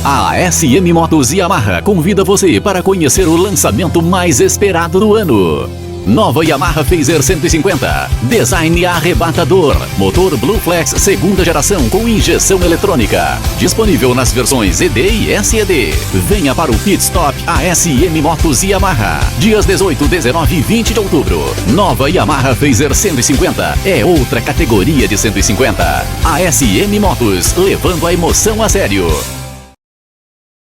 A SM Motos Yamaha convida você para conhecer o lançamento mais esperado do ano. Nova Yamaha Phaser 150, design arrebatador, motor Blueflex segunda geração com injeção eletrônica, disponível nas versões ED e SED. Venha para o Pit Stop ASM Motos Yamaha, dias 18, 19 e 20 de outubro. Nova Yamaha Phaser 150 é outra categoria de 150. ASM Motos, levando a emoção a sério.